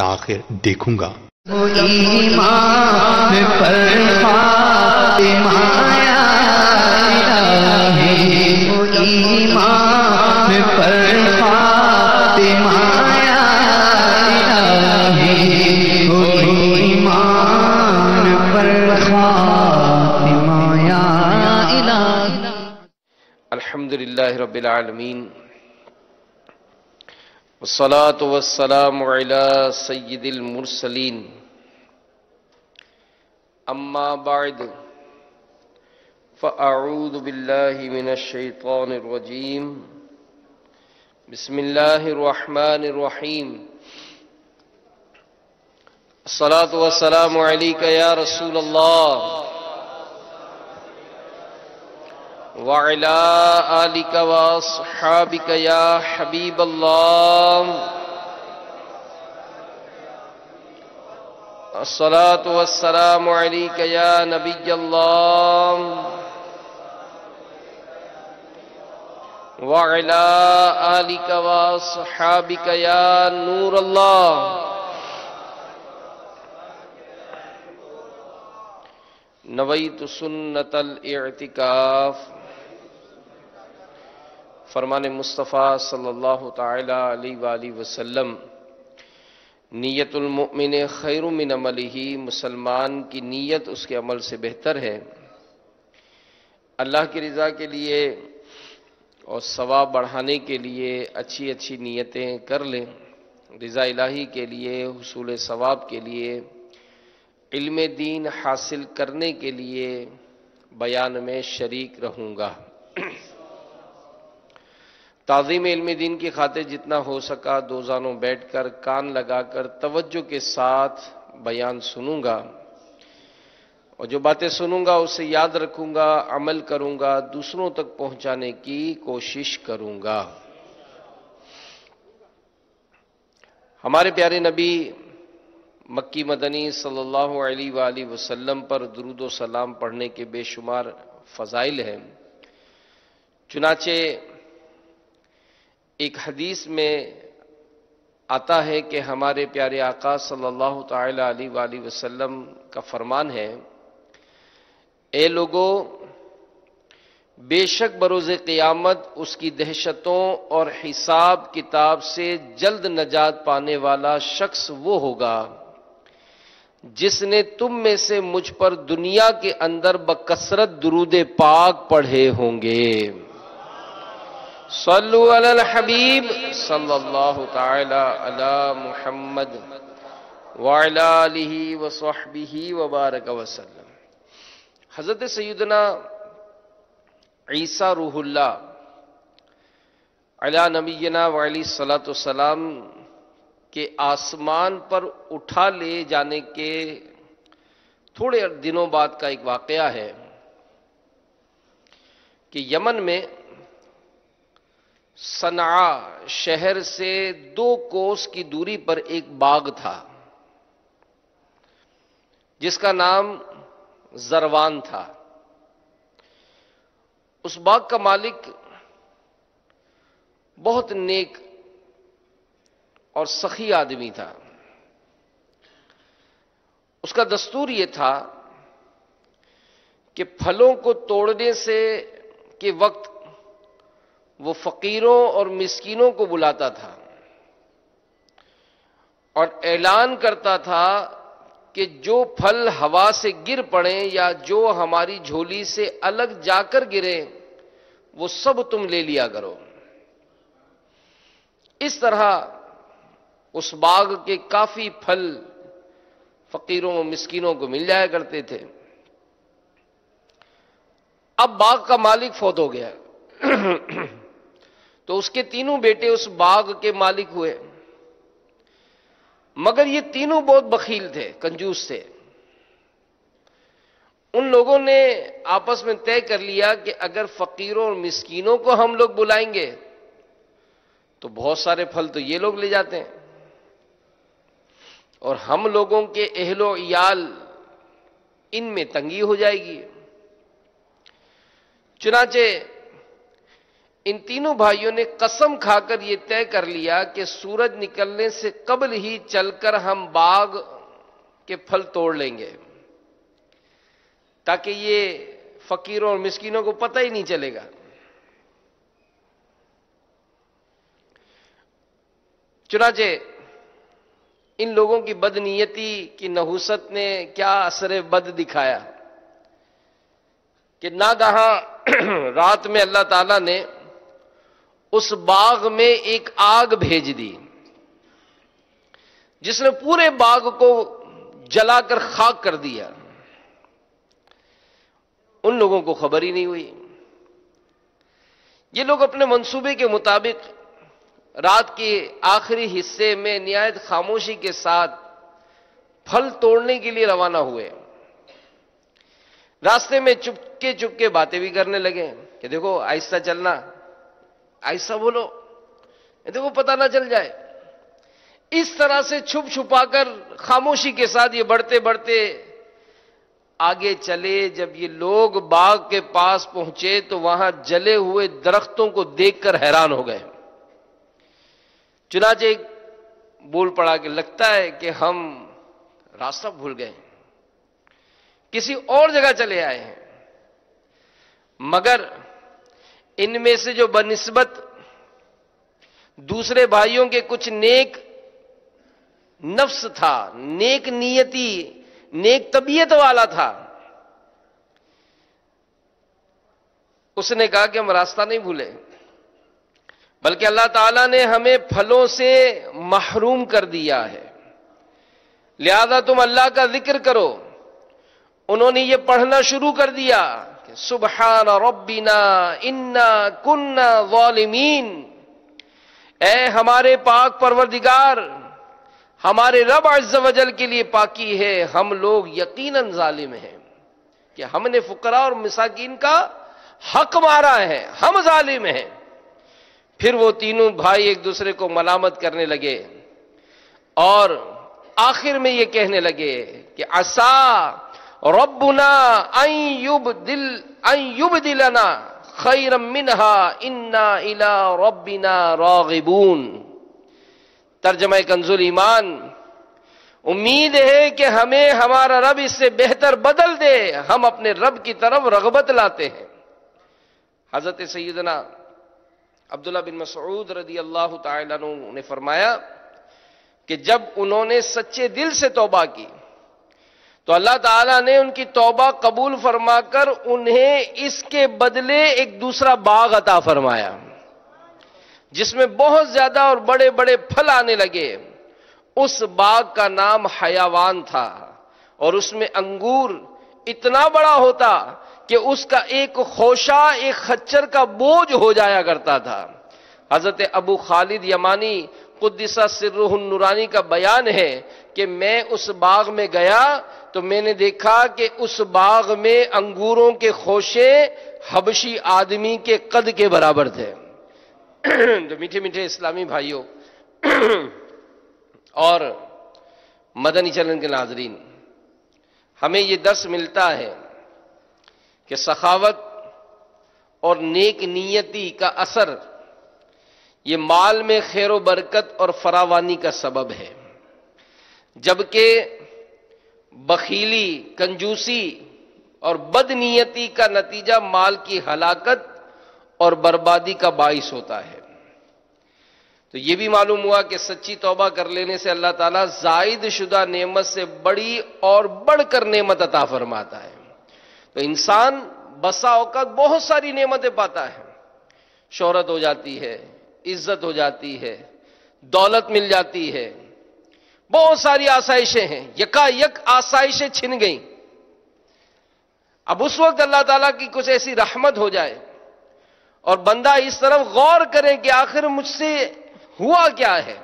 تاخیر دیکھوں گا۔ وہ ایمان پر خاتمہ یا الہی، وہ ایمان پر خاتمہ یا الہی، وہ ایمان پر خاتمہ یا الہی۔ الحمدللہ رب العالمین، والصلاة والسلام علی سید المرسلین، اما بعد فاعوذ باللہ من الشیطان الرجیم، بسم اللہ الرحمن الرحیم، الصلاة والسلام علیک یا رسول اللہ وعلى آلك وأصحابك يا حبيب الله، الصلاة والسلام عليك يا نبي الله وعلى آلك وأصحابك يا نور الله۔ نویت سنت الاعتکاف، فرمان مصطفیٰ صلی اللہ تعالی علیہ وآلہ وسلم، نیت المؤمن خیر من عملہ، مسلمان کی نیت اس کے عمل سے بہتر ہے۔ اللہ کی رضا کے لیے اور ثواب بڑھانے کے لیے اچھی اچھی نیتیں کر لیں، رضا الہی کے لیے، حصول ثواب کے لیے، علم دین حاصل کرنے کے لیے بیان میں شریک رہوں گا۔ تعظیم علم دین کی خاطر جتنا ہو سکا دو زانوں بیٹھ کر کان لگا کر توجہ کے ساتھ بیان سنوں گا، اور جو باتیں سنوں گا اسے یاد رکھوں گا، عمل کروں گا، دوسروں تک پہنچانے کی کوشش کروں گا۔ ہمارے پیارے نبی مکی مدنی صلی اللہ علیہ وآلہ وسلم پر درود و سلام پڑھنے کے بے شمار فضائل ہیں۔ چنانچہ ایک حدیث میں آتا ہے کہ ہمارے پیارے آقا صلی اللہ تعالی علیہ وآلہ وسلم کا فرمان ہے، اے لوگو، بے شک بروز قیامت اس کی دہشتوں اور حساب کتاب سے جلد نجات پانے والا شخص وہ ہوگا جس نے تم میں سے مجھ پر دنیا کے اندر بکثرت درود پاک پڑھے ہوں گے۔ صلو علی الحبیب صلی اللہ تعالی علی محمد وعلی آلہ وصحبہ وبارک وسلم۔ حضرت سیدنا عیسیٰ روح اللہ علی نبینا وعلی الصلاۃ والسلام کہ آسمان پر اٹھا لے جانے کے تھوڑے دنوں بعد کا ایک واقعہ ہے کہ یمن میں صنعاء شہر سے 2 کوس کی دوری پر ایک باغ تھا جس کا نام زروان تھا۔ اس باغ کا مالک بہت نیک اور سخی آدمی تھا۔ اس کا دستور یہ تھا کہ پھلوں کو توڑنے سے کے وقت وہ فقیروں اور مسکینوں کو بلاتا تھا اور اعلان کرتا تھا کہ جو پھل ہوا سے گر پڑیں یا جو ہماری جھولی سے الگ جا کر گریں وہ سب تم لے لیا کرو۔ اس طرح اس باغ کے کافی پھل فقیروں و مسکینوں کو مل جایا کرتے تھے۔ اب باغ کا مالک فوت ہو گیا تو اس کے 3 بیٹے اس باغ کے مالک ہوئے، مگر یہ تینوں بہت بخیل تھے، کنجوس تھے۔ ان لوگوں نے آپس میں طے کر لیا کہ اگر فقیروں اور مسکینوں کو ہم لوگ بلائیں گے تو بہت سارے پھل تو یہ لوگ لے جاتے ہیں اور ہم لوگوں کے اہل و عیال ان میں تنگی ہو جائے گی۔ چنانچہ ان تینوں بھائیوں نے قسم کھا کر یہ طے کر لیا کہ سورج نکلنے سے قبل ہی چل کر ہم باغ کے پھل توڑ لیں گے، تاکہ یہ فقیروں اور مسکینوں کو پتہ ہی نہیں چلے گا۔ چنانچہ ان لوگوں کی بدنیتی کی نحوست نے کیا اثر بد دکھایا کہ ناگہاں رات میں اللہ تعالیٰ نے اس باغ میں ایک آگ بھیج دی جس نے پورے باغ کو جلا کر خاک کر دیا۔ ان لوگوں کو خبر ہی نہیں ہوئی۔ یہ لوگ اپنے منصوبے کے مطابق رات کے آخری حصے میں نہایت خاموشی کے ساتھ پھل توڑنے کے لیے روانہ ہوئے۔ راستے میں چپکے چپکے باتیں بھی کرنے لگے کہ دیکھو آہستہ چلنا، آہستہ بولو، دیکھو پتہ نہ چل جائے۔ اس طرح سے چھپ چھپا کر خاموشی کے ساتھ یہ بڑھتے بڑھتے آگے چلے۔ جب یہ لوگ باغ کے پاس پہنچے تو وہاں جلے ہوئے درختوں کو دیکھ کر حیران ہو گئے۔ چنانچہ ایک بول پڑا کہ لگتا ہے کہ ہم راستہ بھول گئے، کسی اور جگہ چلے آئے ہیں۔ مگر ان میں سے جو بنسبت دوسرے بھائیوں کے کچھ نیک نفس تھا، نیک نیتی، نیک طبیعت والا تھا، اس نے کہا کہ ہم راستہ نہیں بھولے، بلکہ اللہ تعالیٰ نے ہمیں پھلوں سے محروم کر دیا ہے، لہذا تم اللہ کا ذکر کرو۔ انہوں نے یہ پڑھنا شروع کر دیا کہ سبحان ربنا انا کنا ظالمین، اے ہمارے پاک پروردگار، ہمارے رب عز و جل کے لیے پاکی ہے، ہم لوگ یقیناً ظالم ہیں کہ ہم نے فقراء اور مساکین کا حق مارا ہے، ہم ظالم ہیں۔ پھر وہ تینوں بھائی ایک دوسرے کو ملامت کرنے لگے اور آخر میں یہ کہنے لگے کہ عسا ربنا ان یبدلنا خیرا منها انا الی ربنا راغبون۔ ترجمہ کنز ایمان، امید ہے کہ ہمیں ہمارا رب اس سے بہتر بدل دے، ہم اپنے رب کی طرف رغبت لاتے ہیں۔ حضرت سیدنا عبداللہ بن مسعود رضی اللہ تعالیٰ عنہ نے فرمایا کہ جب انہوں نے سچے دل سے توبہ کی تو اللہ تعالیٰ نے ان کی توبہ قبول فرما کر انہیں اس کے بدلے ایک دوسرا باغ عطا فرمایا جس میں بہت زیادہ اور بڑے بڑے پھل آنے لگے۔ اس باغ کا نام حیوان تھا اور اس میں انگور اتنا بڑا ہوتا کہ اس کا ایک خوشہ ایک خچر کا بوجھ ہو جایا کرتا تھا۔ حضرت ابو خالد یمانی قدس سرہ النورانی کا بیان ہے کہ میں اس باغ میں گیا تو میں نے دیکھا کہ اس باغ میں انگوروں کے خوشے حبشی آدمی کے قد کے برابر تھے۔ تو میٹھے میٹھے اسلامی بھائیوں اور مدنی چینل کے ناظرین، ہمیں یہ درس ملتا ہے کہ سخاوت اور نیک نیتی کا اثر یہ مال میں خیر و برکت اور فراوانی کا سبب ہے، جبکہ بخیلی، کنجوسی اور بد نیتی کا نتیجہ مال کی ہلاکت اور بربادی کا باعث ہوتا ہے۔ تو یہ بھی معلوم ہوا کہ سچی توبہ کر لینے سے اللہ تعالیٰ زائد شدہ نعمت سے بڑی اور بڑھ کر نعمت عطا فرماتا ہے۔ تو انسان بسا اوقات بہت ساری نعمتیں پاتا ہے، شہرت ہو جاتی ہے، عزت ہو جاتی ہے، دولت مل جاتی ہے، بہت ساری آسائشیں ہیں، یکا یک آسائشیں چھن گئیں۔ اب اس وقت اللہ تعالیٰ کی کچھ ایسی رحمت ہو جائے اور بندہ اس طرف غور کرے کہ آخر مجھ سے ہوا کیا ہے،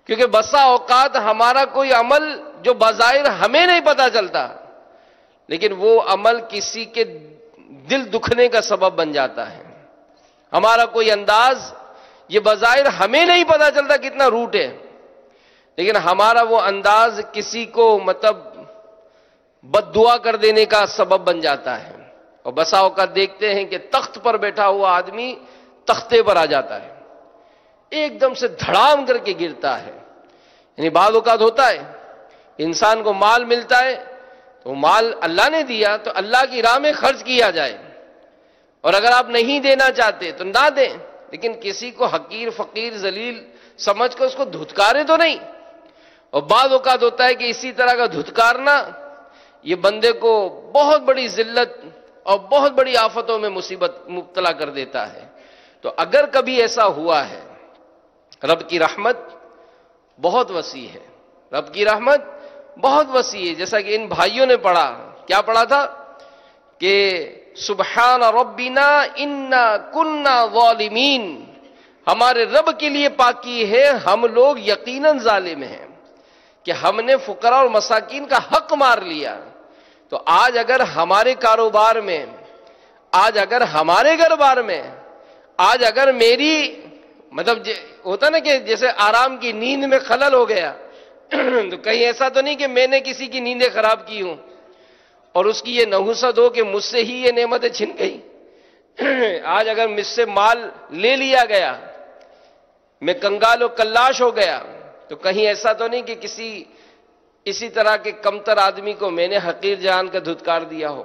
کیونکہ بسا اوقات ہمارا کوئی عمل جو بظاہر ہمیں نہیں پتا چلتا لیکن وہ عمل کسی کے دل دکھنے کا سبب بن جاتا ہے۔ ہمارا کوئی انداز یہ بظاہر ہمیں نہیں پتا چلتا کتنا روٹ ہے، لیکن ہمارا وہ انداز کسی کو بد دعا کر دینے کا سبب بن جاتا ہے۔ اور بسا اوقات دیکھتے ہیں کہ تخت پر بیٹھا ہوا آدمی تختے پر آ جاتا ہے، ایک دم سے دھڑام کر کے گرتا ہے۔ یعنی بعض اوقات ہوتا ہے انسان کو مال ملتا ہے تو مال اللہ نے دیا تو اللہ کی راہ میں خرچ کیا جائے، اور اگر آپ نہیں دینا چاہتے تو نہ دیں، لیکن کسی کو حقیر فقیر ذلیل سمجھ کر اس کو دھتکارے تو نہیں۔ اور بعض اوقات ہوتا ہے کہ اسی طرح کا دھتکارنا یہ بندے کو بہت بڑی ذلت اور بہت بڑی آفتوں میں مصیبت مبتلا کر دیتا ہے۔ تو اگر کبھی ایسا ہوا ہے، رب کی رحمت بہت وسیع ہے، رب کی رحمت بہت وسیع ہے۔ جیسا کہ ان بھائیوں نے پڑھا، کیا پڑھا تھا کہ سبحان ربنا انا کنا ظالمین، ہمارے رب کے لیے پاکی ہے، ہم لوگ یقیناً ظالم ہیں کہ ہم نے فقراء اور مساکین کا حق مار لیا۔ تو آج اگر ہمارے کاروبار میں، آج اگر ہمارے گھر بار میں، آج اگر میری مطلب ہوتا نا کہ جیسے آرام کی نیند میں خلل ہو گیا، تو کہیں ایسا تو نہیں کہ میں نے کسی کی نیندیں خراب کی ہوں اور اس کی یہ نحوست ہو کہ مجھ سے ہی یہ نعمتیں چھن گئی۔ آج اگر مجھ سے مال لے لیا گیا، میں کنگال و کلاش ہو گیا، تو کہیں ایسا تو نہیں کہ اسی طرح کے کمتر آدمی کو میں نے حقیر جان کا دھتکار دیا ہو۔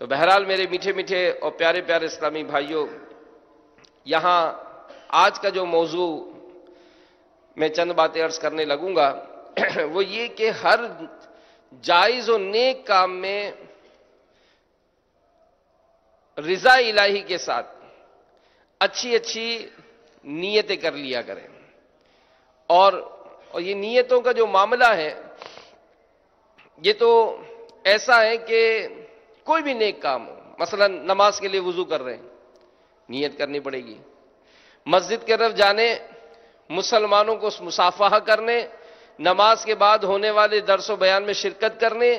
تو بہرحال میرے میٹھے میٹھے اور پیارے پیارے اسلامی بھائیوں، یہاں آج کا جو موضوع میں چند باتیں عرض کرنے لگوں گا وہ یہ کہ ہر جائز و نیک کام میں رضا الہی کے ساتھ اچھی اچھی نیتیں کر لیا کریں، اور یہ نیتوں کا جو معاملہ ہے یہ تو ایسا ہے کہ کوئی بھی نیک کام ہو، مثلا نماز کے لیے وضو کر رہے ہیں، نیت کرنی پڑے گی، مسجد کی طرف جانے، مسلمانوں کو مصافحہ کرنے، نماز کے بعد ہونے والے درس و بیان میں شرکت کرنے،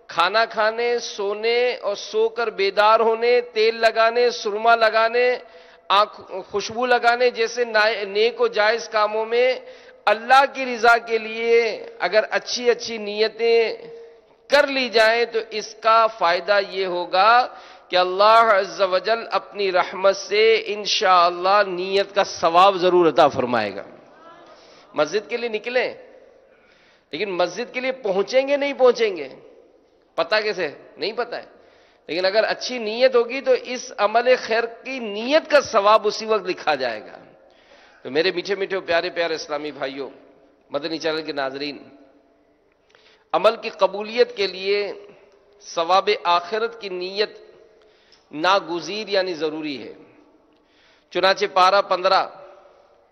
کھانا کھانے، سونے اور سو کر بیدار ہونے، تیل لگانے، سرما لگانے، خوشبو لگانے جیسے نیک و جائز کاموں میں اللہ کی رضا کے لیے اگر اچھی اچھی نیتیں کر لی جائیں تو اس کا فائدہ یہ ہوگا کہ اللہ عز و جل اپنی رحمت سے انشاءاللہ نیت کا ثواب ضرور عطا فرمائے گا۔ مسجد کے لیے نکلیں، لیکن مسجد کے لیے پہنچیں گے نہیں پہنچیں گے پتہ کیسے؟ نہیں پتہ ہے، لیکن اگر اچھی نیت ہوگی تو اس عمل خیر کی نیت کا ثواب اسی وقت لکھا جائے گا۔ تو میرے میٹھے میٹھے پیارے پیارے اسلامی بھائیوں، مدنی چینل کے ناظرین، عمل کی قبولیت کے لیے ثواب آخرت کی نیت ناگزیر یعنی ضروری ہے۔ چنانچہ پارہ 15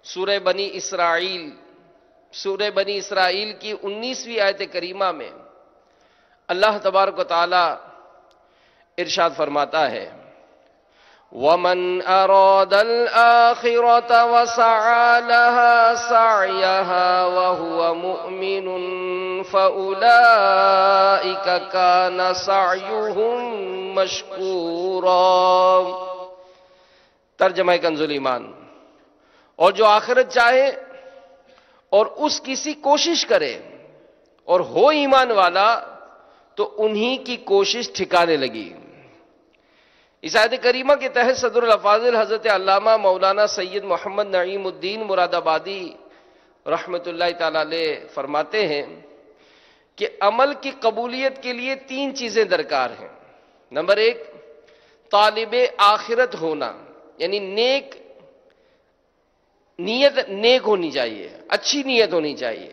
سورہ بنی اسرائیل کی 19ویں آیت کریمہ میں اللہ تبارک و تعالی ارشاد فرماتا ہے وَمَنْ أَرَادَ الْآخِرَةَ وَسَعَى لَهَا سَعْيَهَا وَهُوَ مُؤْمِنٌ فَأُولَئِكَ كَانَ سَعْيُهُمْ مَشْكُورًا۔ ترجمہ کنز الایمان، اور جو آخرت چاہے اور اس کسی کوشش کرے اور ہو ایمان والا تو انہی کی کوشش ٹھکانے لگی۔ اس آیت کریمہ کے تحت صدر الافاضل حضرت علامہ مولانا سید محمد نعیم الدین مراد آبادی رحمۃ اللہ تعالی علیہ فرماتے ہیں کہ عمل کی قبولیت کے لیے 3 چیزیں درکار ہیں۔ نمبر 1، طالب آخرت ہونا، یعنی نیت نیک ہونی چاہیے، اچھی نیت ہونی چاہیے،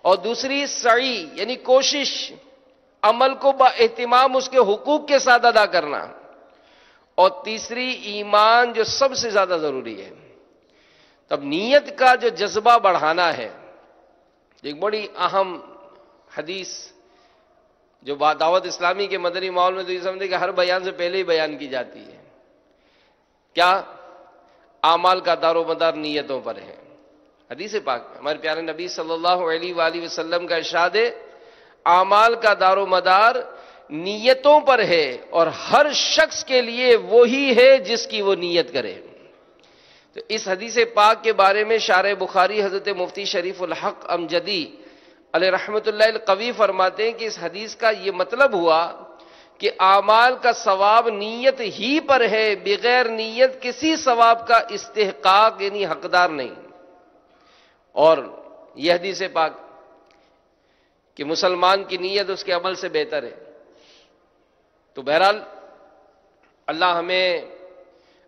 اور دوسری سعی یعنی کوشش، عمل کو با اہتمام اس کے حقوق کے ساتھ ادا کرنا، اور تیسری ایمان جو سب سے زیادہ ضروری ہے۔ تب نیت کا جو جذبہ بڑھانا ہے، ایک بڑی اہم حدیث جو دعوت اسلامی کے مدنی ماحول میں تو یہ سمجھتے کہ ہر بیان سے پہلے ہی بیان کی جاتی ہے، کیا؟ اعمال کا دار و مدار نیتوں پر ہے۔ حدیث پاک میں ہمارے پیارے نبی صلی اللہ علیہ وآلہ وسلم کا ارشاد ہے اعمال کا دار و مدار نیتوں پر ہے، اور ہر شخص کے لیے وہی ہے جس کی وہ نیت کرے۔ تو اس حدیث پاک کے بارے میں شارح بخاری حضرت مفتی شریف الحق امجدی علیہ رحمت اللہ القوی فرماتے ہیں کہ اس حدیث کا یہ مطلب ہوا کہ اعمال کا ثواب نیت ہی پر ہے، بغیر نیت کسی ثواب کا استحقاق یعنی حقدار نہیں۔ اور یہ حدیث پاک کہ مسلمان کی نیت اس کے عمل سے بہتر ہے۔ تو بہرحال اللہ ہمیں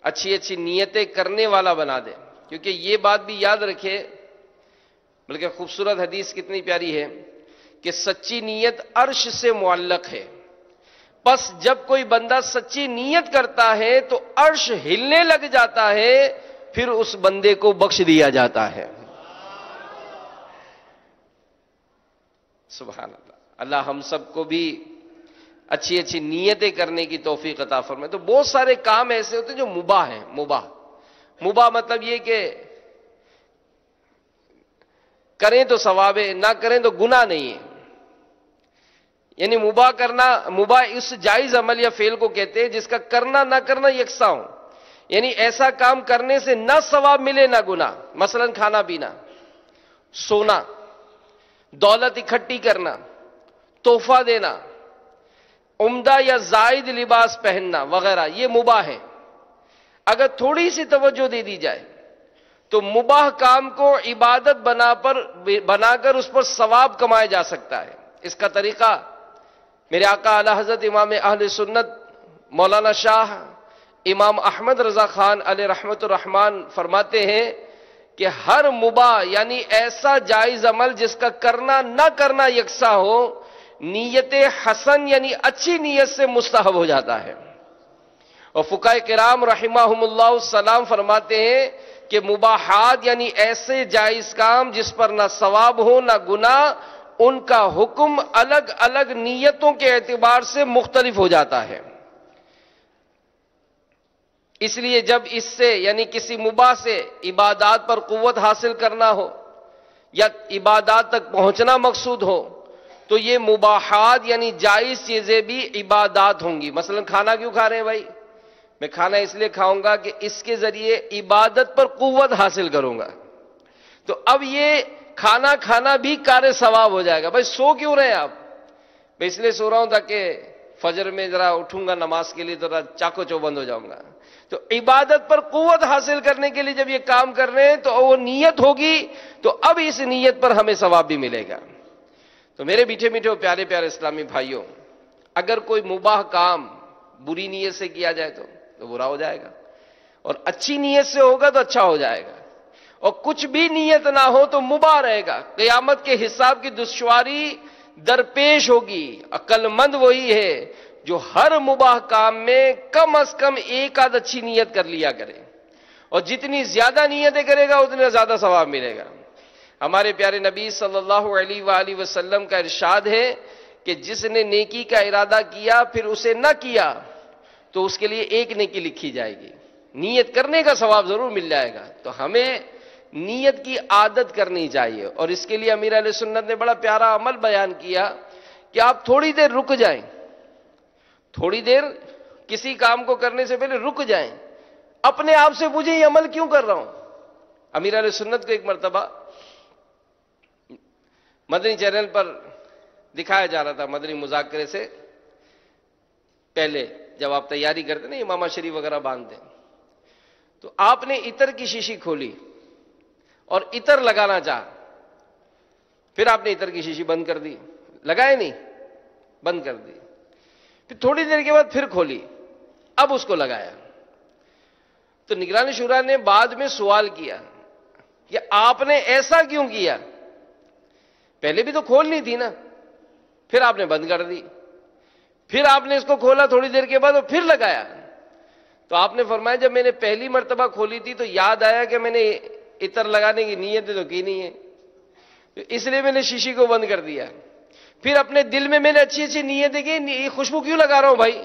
اچھی اچھی نیتیں کرنے والا بنا دے، کیونکہ یہ بات بھی یاد رکھے، بلکہ خوبصورت حدیث کتنی پیاری ہے کہ سچی نیت عرش سے معلق ہے، بس جب کوئی بندہ سچی نیت کرتا ہے تو عرش ہلنے لگ جاتا ہے، پھر اس بندے کو بخش دیا جاتا ہے۔ سبحان اللہ۔ اللہ ہم سب کو بھی اچھی اچھی نیتیں کرنے کی توفیق عطا فرمائے۔ تو بہت سارے کام ایسے ہوتے ہیں جو مباح ہیں۔ مباح مطلب یہ کہ کریں تو ثواب ہے، نہ کریں تو گناہ نہیں ہے۔ یعنی مباح کرنا، مباح اس جائز عمل یا فعل کو کہتے ہیں جس کا کرنا نہ کرنا یکساں ہو، یعنی ایسا کام کرنے سے نہ ثواب ملے نہ گناہ۔ مثلا کھانا پینا، سونا، دولت اکٹھی کرنا، تحفہ دینا، عمدہ یا زائد لباس پہننا وغیرہ، یہ مباح ہے۔ اگر تھوڑی سی توجہ دے دی جائے تو مباح کام کو عبادت بنا کر اس پر ثواب کمایا جا سکتا ہے۔ اس کا طریقہ میرے آقا اعلی حضرت امام اہل سنت مولانا شاہ امام احمد رضا خان علیہ رحمت الرحمن فرماتے ہیں کہ ہر مباح یعنی ایسا جائز عمل جس کا کرنا نہ کرنا یکساں ہو، نیت حسن یعنی اچھی نیت سے مستحب ہو جاتا ہے۔ اور فقہاء کرام رحمہم اللہ السلام فرماتے ہیں کہ مباحات یعنی ایسے جائز کام جس پر نہ ثواب ہو نہ گناہ، ان کا حکم الگ الگ نیتوں کے اعتبار سے مختلف ہو جاتا ہے۔ اس لیے جب اس سے یعنی کسی مباح سے عبادات پر قوت حاصل کرنا ہو یا عبادات تک پہنچنا مقصود ہو تو یہ مباحات یعنی جائز چیزیں بھی عبادات ہوں گی۔ مثلا کھانا کیوں کھا رہے ہیں بھائی؟ میں کھانا اس لیے کھاؤں گا کہ اس کے ذریعے عبادت پر قوت حاصل کروں گا۔ تو اب یہ کھانا کھانا بھی کار ثواب ہو جائے گا۔ بھائی سو کیوں رہے ہیں آپ؟ میں اس لیے سو رہا ہوں تاکہ فجر میں ذرا اٹھوں گا نماز کے لیے تو ذرا چاقو چوبند ہو جاؤں گا۔ تو عبادت پر قوت حاصل کرنے کے لیے جب یہ کام کر رہے ہیں تو وہ نیت ہوگی، تو اب اس نیت پر ہمیں ثواب بھی ملے گا۔ تو میرے میٹھے میٹھے پیارے پیارے اسلامی بھائیوں، اگر کوئی مباح کام بری نیت سے کیا جائے تو برا ہو جائے گا، اور اچھی نیت سے ہوگا تو اچھا ہو جائے گا، اور کچھ بھی نیت نہ ہو تو مباح رہے گا۔ قیامت کے حساب کی دشواری درپیش ہوگی۔ عقل مند وہی ہے جو ہر مباح کام میں کم از کم ایک آدھ اچھی نیت کر لیا کرے، اور جتنی زیادہ نیتیں کرے گا اتنا زیادہ ثواب ملے گا۔ ہمارے پیارے نبی صلی اللہ علیہ وآلہ وسلم کا ارشاد ہے کہ جس نے نیکی کا ارادہ کیا پھر اسے نہ کیا تو اس کے لیے ایک نیکی لکھی جائے گی، نیت کرنے کا ثواب ضرور مل جائے گا۔ تو ہمیں نیت کی عادت کرنی چاہیے، اور اس کے لیے امیر اہل سنت نے بڑا پیارا عمل بیان کیا کہ آپ تھوڑی دیر رک جائیں، تھوڑی دیر کسی کام کو کرنے سے پہلے رک جائیں، اپنے آپ سے پوچھیں یہ عمل کیوں کر رہا ہوں۔ امیر اہل سنت کو ایک مرتبہ مدنی چینل پر دکھایا جا رہا تھا، مدنی مذاکرے سے پہلے جب آپ تیاری کرتے نا امامہ شریف وغیرہ باندھتے، تو آپ نے عطر کی شیشی کھولی اور عطر لگانا چاہا، پھر آپ نے عطر کی شیشی بند کر دی، لگائے نہیں، بند کر دی، پھر تھوڑی دیر کے بعد پھر کھولی، اب اس کو لگایا۔ تو نگران شورا نے بعد میں سوال کیا کہ آپ نے ایسا کیوں کیا؟ پہلے بھی تو کھولنی تھی نا، پھر آپ نے بند کر دی، پھر آپ نے اس کو کھولا تھوڑی دیر کے بعد اور پھر لگایا۔ تو آپ نے فرمایا جب میں نے پہلی مرتبہ کھولی تھی تو یاد آیا کہ میں نے عطر لگانے کی نیت تو کی نہیں ہے، اس لیے میں نے شیشی کو بند کر دیا۔ پھر اپنے دل میں نے اچھی اچھی نیتیں کی، یہ خوشبو کیوں لگا رہا ہوں بھائی،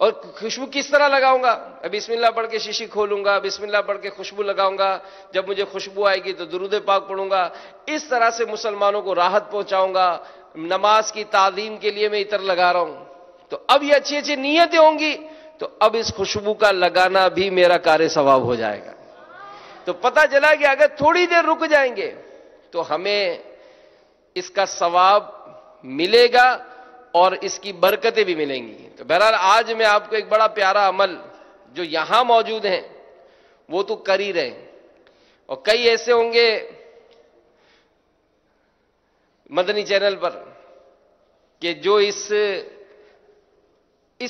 اور خوشبو کس طرح لگاؤں گا؟ بسم اللہ پڑھ کے شیشی کھولوں گا، بسم اللہ پڑھ کے خوشبو لگاؤں گا، جب مجھے خوشبو آئے گی تو درود پاک پڑھوں گا، اس طرح سے مسلمانوں کو راحت پہنچاؤں گا، نماز کی تعظیم کے لیے میں عطر لگا رہا ہوں۔ تو اب یہ اچھی اچھی نیتیں ہوں گی تو اب اس خوشبو کا لگانا بھی میرا کار ثواب ہو جائے گا۔ تو پتہ چلا کہ اگر تھوڑی دیر رک جائیں گے تو ہمیں اس کا ثواب ملے گا، اور اس کی برکتیں بھی ملیں گی. تو بہرحال آج میں آپ کو ایک بڑا پیارا عمل جو یہاں موجود ہیں وہ تو کر ہی رہے ہیں، اور کئی ایسے ہوں گے مدنی چینل پر کہ جو اس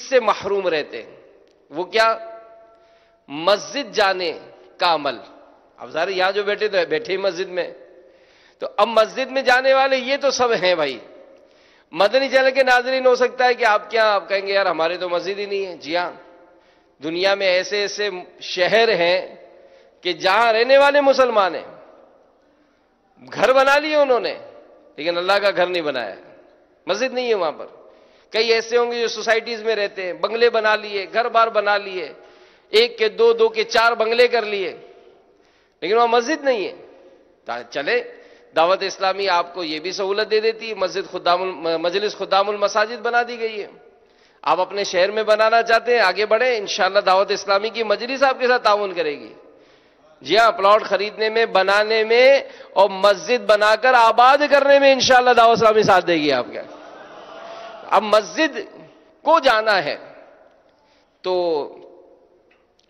سے محروم رہتے ہیں. وہ کیا؟ مسجد جانے کا عمل. اب ظاہر یہاں جو بیٹھے تو بیٹھے ہی مسجد میں، تو اب مسجد میں جانے والے یہ تو سب ہیں بھائی. مدنی چینل کے ناظرین ہو سکتا ہے کہ آپ کیا آپ کہیں گے یار ہمارے تو مسجد ہی نہیں ہے. جی ہاں، دنیا میں ایسے ایسے شہر ہیں کہ جہاں رہنے والے مسلمان ہیں، گھر بنا لیے انہوں نے لیکن اللہ کا گھر نہیں بنایا، مسجد نہیں ہے وہاں پر. کئی ایسے ہوں گے جو سوسائٹیز میں رہتے ہیں، بنگلے بنا لیے، گھر بار بنا لیے، ایک کے دو، دو کے چار بنگلے کر لیے، لیکن وہاں مسجد نہیں ہے. چلے دعوت اسلامی آپ کو یہ بھی سہولت دے دیتی ہے، مجلس خدام المساجد بنا دی گئی ہے. آپ اپنے شہر میں بنانا چاہتے ہیں آگے بڑھیں، انشاءاللہ دعوت اسلامی کی مجلس آپ کے ساتھ تعاون کرے گی. جی ہاں، پلاٹ خریدنے میں، بنانے میں اور مسجد بنا کر آباد کرنے میں انشاءاللہ دعوت اسلامی ساتھ دے گی آپ کا. اب مسجد کو جانا ہے تو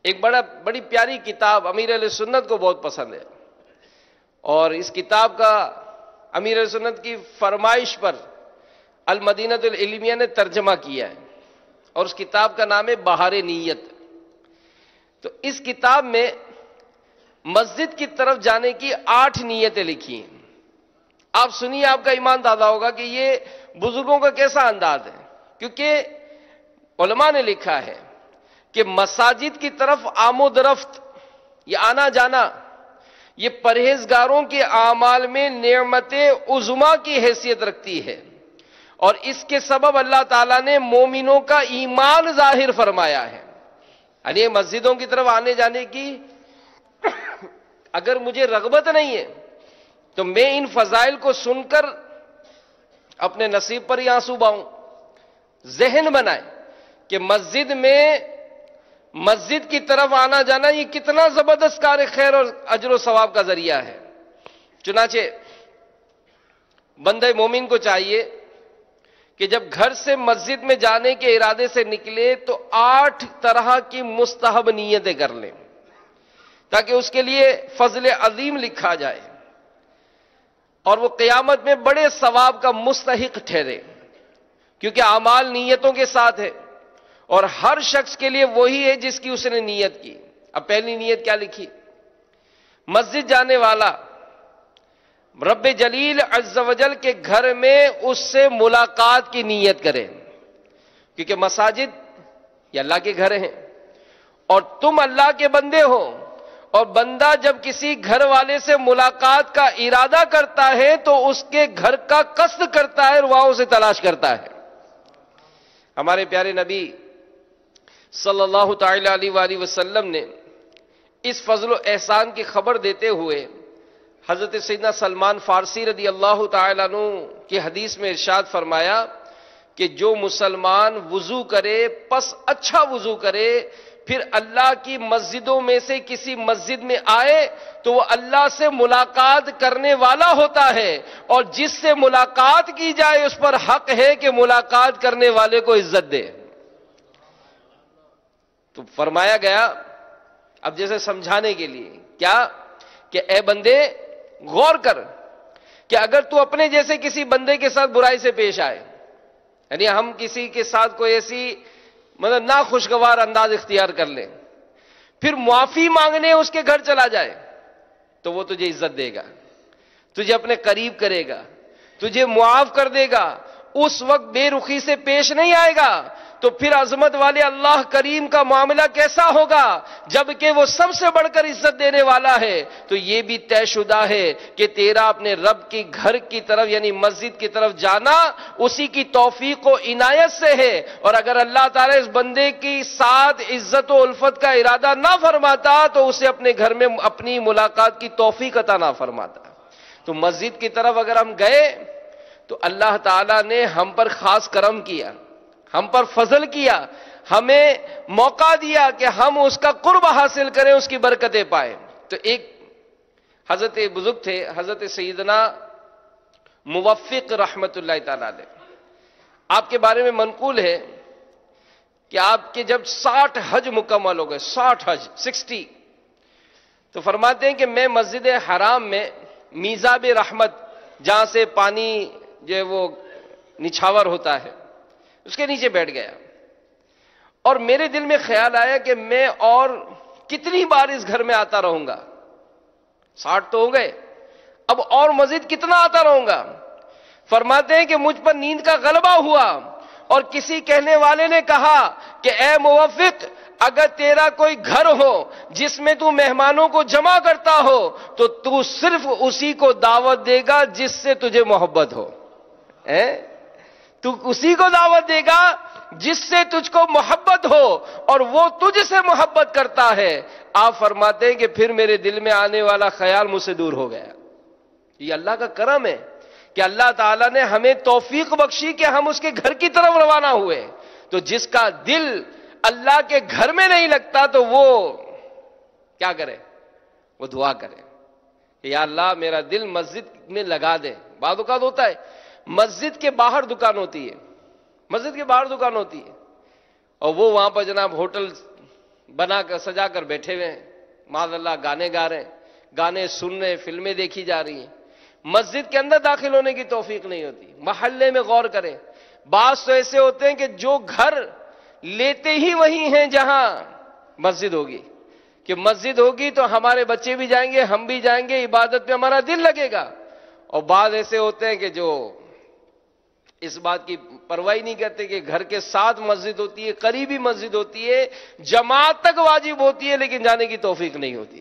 ایک بڑی پیاری کتاب امیر اہل سنت کو بہت پسند ہے، اور اس کتاب کا امیر اہل سنت کی فرمائش پر المدینہ العلمیہ نے ترجمہ کیا ہے، اور اس کتاب کا نام ہے بہار نیت. تو اس کتاب میں مسجد کی طرف جانے کی 8 نیتیں لکھی ہیں. آپ سنیے، آپ کا ایمان تازہ ہوگا کہ یہ بزرگوں کا کیسا انداز ہے. کیونکہ علماء نے لکھا ہے کہ مساجد کی طرف آمد و رفت، یہ آنا جانا، یہ پرہیزگاروں کے اعمال میں نعمت عظمیٰ کی حیثیت رکھتی ہے، اور اس کے سبب اللہ تعالیٰ نے مومنوں کا ایمان ظاہر فرمایا ہے. یعنی مسجدوں کی طرف آنے جانے کی اگر مجھے رغبت نہیں ہے تو میں ان فضائل کو سن کر اپنے نصیب پر ہی آنسو بہاؤں. ذہن بنائیں کہ مسجد کی طرف آنا جانا یہ کتنا زبردست کار خیر اور اجر و ثواب کا ذریعہ ہے. چنانچہ بندہ مومن کو چاہیے کہ جب گھر سے مسجد میں جانے کے ارادے سے نکلے تو 8 طرح کی مستحب نیتیں کر لیں تاکہ اس کے لیے فضل عظیم لکھا جائے اور وہ قیامت میں بڑے ثواب کا مستحق ٹھہرے. کیونکہ اعمال نیتوں کے ساتھ ہے، اور ہر شخص کے لیے وہی ہے جس کی اس نے نیت کی. اب پہلی نیت کیا لکھی؟ مسجد جانے والا رب جلیل عز و جل کے گھر میں اس سے ملاقات کی نیت کرے، کیونکہ مساجد یہ اللہ کے گھر ہیں اور تم اللہ کے بندے ہو، اور بندہ جب کسی گھر والے سے ملاقات کا ارادہ کرتا ہے تو اس کے گھر کا قصد کرتا ہے اور وہاں اسے تلاش کرتا ہے. ہمارے پیارے نبی صلی اللہ تعالی علیہ وآلہ وسلم نے اس فضل و احسان کی خبر دیتے ہوئے حضرت سیدنا سلمان فارسی رضی اللہ تعالیٰ عنہ کی حدیث میں ارشاد فرمایا کہ جو مسلمان وضو کرے پس اچھا وضو کرے، پھر اللہ کی مسجدوں میں سے کسی مسجد میں آئے تو وہ اللہ سے ملاقات کرنے والا ہوتا ہے، اور جس سے ملاقات کی جائے اس پر حق ہے کہ ملاقات کرنے والے کو عزت دے. تو فرمایا گیا اب جیسے سمجھانے کے لیے کیا کہ اے بندے غور کر کہ اگر تو اپنے جیسے کسی بندے کے ساتھ برائی سے پیش آئے، یعنی ہم کسی کے ساتھ کوئی ایسی ناخوشگوار انداز اختیار کر لیں، پھر معافی مانگنے اس کے گھر چلا جائے تو وہ تجھے عزت دے گا، تجھے اپنے قریب کرے گا، تجھے معاف کر دے گا، اس وقت بے رخی سے پیش نہیں آئے گا. تو پھر عظمت والے اللہ کریم کا معاملہ کیسا ہوگا جبکہ وہ سب سے بڑھ کر عزت دینے والا ہے. تو یہ بھی طے شدہ ہے کہ تیرا اپنے رب کی گھر کی طرف یعنی مسجد کی طرف جانا اسی کی توفیق و عنایت سے ہے، اور اگر اللہ تعالیٰ اس بندے کی ساتھ عزت و الفت کا ارادہ نہ فرماتا تو اسے اپنے گھر میں اپنی ملاقات کی توفیق عطا نہ فرماتا. تو مسجد کی طرف اگر ہم گئے تو اللہ تعالیٰ نے ہم پر خاص کرم کیا، ہم پر فضل کیا، ہمیں موقع دیا کہ ہم اس کا قرب حاصل کریں، اس کی برکتیں پائیں. تو ایک حضرت بزرگ تھے، حضرت سیدنا موفق رحمت اللہ تعالی علیہ. آپ کے بارے میں منقول ہے کہ آپ کے جب 60 حج مکمل ہو گئے، 60 حج 60، تو فرماتے ہیں کہ میں مسجد حرام میں میزاب رحمت، جہاں سے پانی جو ہے وہ نچھاور ہوتا ہے، اس کے نیچے بیٹھ گیا، اور میرے دل میں خیال آیا کہ میں اور کتنی بار اس گھر میں آتا رہوں گا، 60 تو ہو گئے، اب اور مزید کتنا آتا رہوں گا؟ فرماتے ہیں کہ مجھ پر نیند کا غلبہ ہوا اور کسی کہنے والے نے کہا کہ اے موفق، اگر تیرا کوئی گھر ہو جس میں تو مہمانوں کو جمع کرتا ہو تو تو صرف اسی کو دعوت دے گا جس سے تجھے محبت ہو، تو اسی کو دعوت دے گا جس سے تجھ کو محبت ہو، اور وہ تجھ سے محبت کرتا ہے۔ آپ فرماتے ہیں کہ پھر میرے دل میں آنے والا خیال مجھ سے دور ہو گیا۔ یہ اللہ کا کرم ہے کہ اللہ تعالیٰ نے ہمیں توفیق بخشی کہ ہم اس کے گھر کی طرف روانہ ہوئے۔ تو جس کا دل اللہ کے گھر میں نہیں لگتا تو وہ کیا کرے؟ وہ دعا کرے کہ یا اللہ میرا دل مسجد میں لگا دے۔ بعض اوقات ہوتا ہے مسجد کے باہر دکان ہوتی ہے، مسجد کے باہر دکان ہوتی ہے، اور وہ وہاں پر جناب ہوٹل بنا کر سجا کر بیٹھے ہوئے ہیں، معاذ اللہ گانے گا رہے ہیں، گانے سن رہے ہیں، فلمیں دیکھی جا رہی ہیں، مسجد کے اندر داخل ہونے کی توفیق نہیں ہوتی۔ محلے میں غور کریں، بعض تو ایسے ہوتے ہیں کہ جو گھر لیتے ہی وہی ہیں جہاں مسجد ہوگی، کہ مسجد ہوگی تو ہمارے بچے بھی جائیں گے، ہم بھی جائیں گے، عبادت پہ ہمارا دل لگے گا۔ اور بعض ایسے ہوتے ہیں کہ جو اس بات کی پرواہ نہیں کرتے کہ گھر کے ساتھ مسجد ہوتی ہے، قریبی مسجد ہوتی ہے، جماعت تک واجب ہوتی ہے، لیکن جانے کی توفیق نہیں ہوتی۔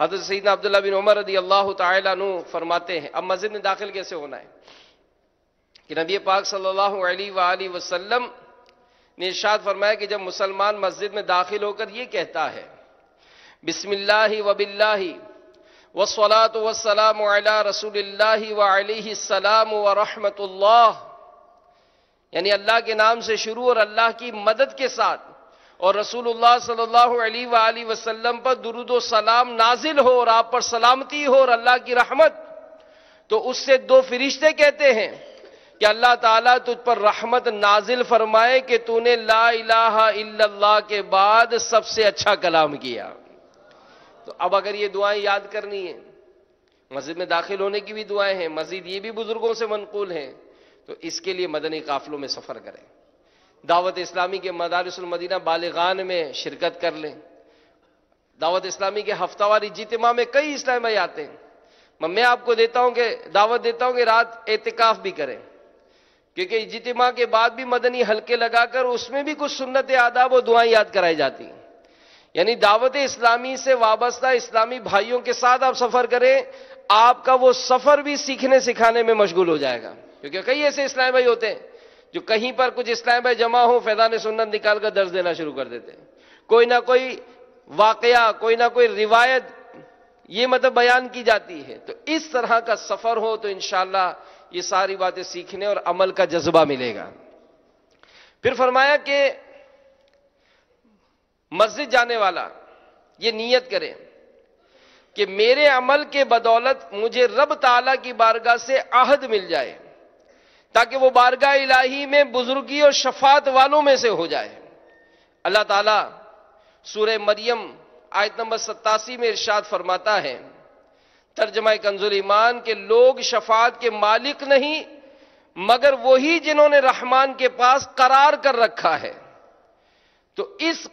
حضرت سیدنا عبداللہ بن عمر رضی اللہ تعالیٰ عنہ فرماتے ہیں، اب مسجد میں داخل کیسے ہونا ہے، کہ نبی پاک صلی اللہ علیہ وآلہ وسلم نے ارشاد فرمایا کہ جب مسلمان مسجد میں داخل ہو کر یہ کہتا ہے بسم اللہ وباللہ والصلاة والسلام علی رسول اللہ وعلیہ السلام ورحمۃ اللہ، یعنی اللہ کے نام سے شروع اور اللہ کی مدد کے ساتھ، اور رسول اللہ صلی اللہ علیہ وآلہ وسلم پر درود و سلام نازل ہو اور آپ پر سلامتی ہو اور اللہ کی رحمت، تو اس سے دو فرشتے کہتے ہیں کہ اللہ تعالیٰ تجھ پر رحمت نازل فرمائے کہ تو نے لا الہ الا اللہ کے بعد سب سے اچھا کلام کیا۔ تو اب اگر یہ دعائیں یاد کرنی ہیں، مسجد میں داخل ہونے کی بھی دعائیں ہیں، مزید یہ بھی بزرگوں سے منقول ہیں، تو اس کے لیے مدنی قافلوں میں سفر کریں، دعوت اسلامی کے مدارس المدینہ بالغان میں شرکت کر لیں، دعوت اسلامی کے ہفتہ وار اجتماع میں کئی اسلامی بھائی آتے ہیں، میں آپ کو دعوت دیتا ہوں کہ رات اعتکاف بھی کریں، کیونکہ اجتماع کے بعد بھی مدنی حلقے لگا کر اس میں بھی کچھ سنت آداب و دعائیں یاد کرائی جاتی ہیں، یعنی دعوت اسلامی سے وابستہ اسلامی بھائیوں کے ساتھ آپ سفر کریں، آپ کا وہ سفر بھی سیکھنے سکھانے میں مشغول ہو جائے گا، کیونکہ کئی ایسے اسلامی بھائی ہوتے ہیں جو کہیں پر کچھ اسلامی بھائی جمع ہو فیضان سنت نکال کر درس دینا شروع کر دیتے ہیں، کوئی نہ کوئی واقعہ، کوئی نہ کوئی روایت یہ بیان کی جاتی ہے، تو اس طرح کا سفر ہو تو انشاءاللہ یہ ساری باتیں سیکھنے اور عمل کا جذبہ ملے گا۔ پھر فرمایا کہ مسجد جانے والا یہ نیت کرے کہ میرے عمل کے بدولت مجھے رب تعالیٰ کی بارگاہ سے عہد مل جائے تاکہ وہ بارگاہ الہی میں بزرگی اور شفاعت والوں میں سے ہو جائے۔ اللہ تعالیٰ سورہ مریم آیت نمبر 87 میں ارشاد فرماتا ہے، ترجمہ کنز ایمان، کہ لوگ شفاعت کے مالک نہیں مگر وہی جنہوں نے رحمان کے پاس قرار کر رکھا ہے۔ تو اس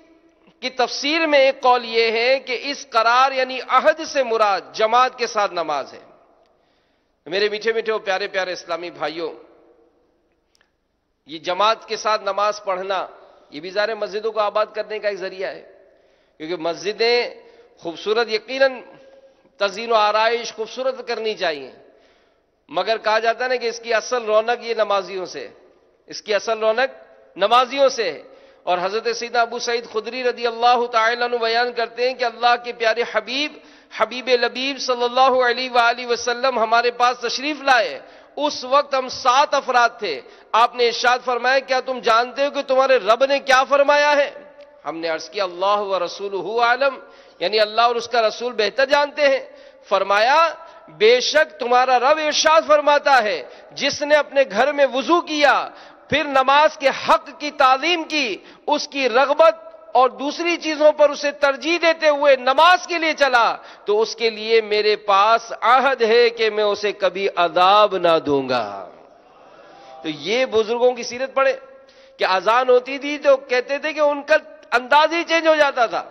کی تفسیر میں ایک قول یہ ہے کہ اس قرار یعنی عہد سے مراد جماعت کے ساتھ نماز ہے۔ میرے میٹھے میٹھے اور پیارے پیارے اسلامی بھائیوں، یہ جماعت کے ساتھ نماز پڑھنا یہ بھی ظاہر مسجدوں کو آباد کرنے کا ایک ذریعہ ہے، کیونکہ مسجدیں خوبصورت، یقیناً تزئین و آرائش خوبصورت کرنی چاہیے، مگر کہا جاتا ہے نا کہ اس کی اصل رونق یہ نمازیوں سے، اس کی اصل رونق نمازیوں سے ہے۔ اور حضرت سیدنا ابو سعید خدری رضی اللہ تعالیٰ عنہ بیان کرتے ہیں کہ اللہ کے پیارے حبیب لبیب صلی اللہ علیہ وآلہ وسلم ہمارے پاس تشریف لائے، اس وقت ہم 7 افراد تھے، آپ نے ارشاد فرمایا کیا تم جانتے ہو کہ تمہارے رب نے کیا فرمایا ہے؟ ہم نے عرض کیا اللہ و رسولہ عالم، یعنی اللہ اور اس کا رسول بہتر جانتے ہیں۔ فرمایا بے شک تمہارا رب ارشاد فرماتا ہے جس نے اپنے گھر میں وضو کیا پھر نماز کے حق کی تعلیم کی، اس کی رغبت اور دوسری چیزوں پر اسے ترجیح دیتے ہوئے نماز کے لیے چلا، تو اس کے لیے میرے پاس عہد ہے کہ میں اسے کبھی عذاب نہ دوں گا۔ تو یہ بزرگوں کی سیرت پڑھے کہ اذان ہوتی تھی تو کہتے تھے کہ ان کا انداز ہی چینج ہو جاتا تھا،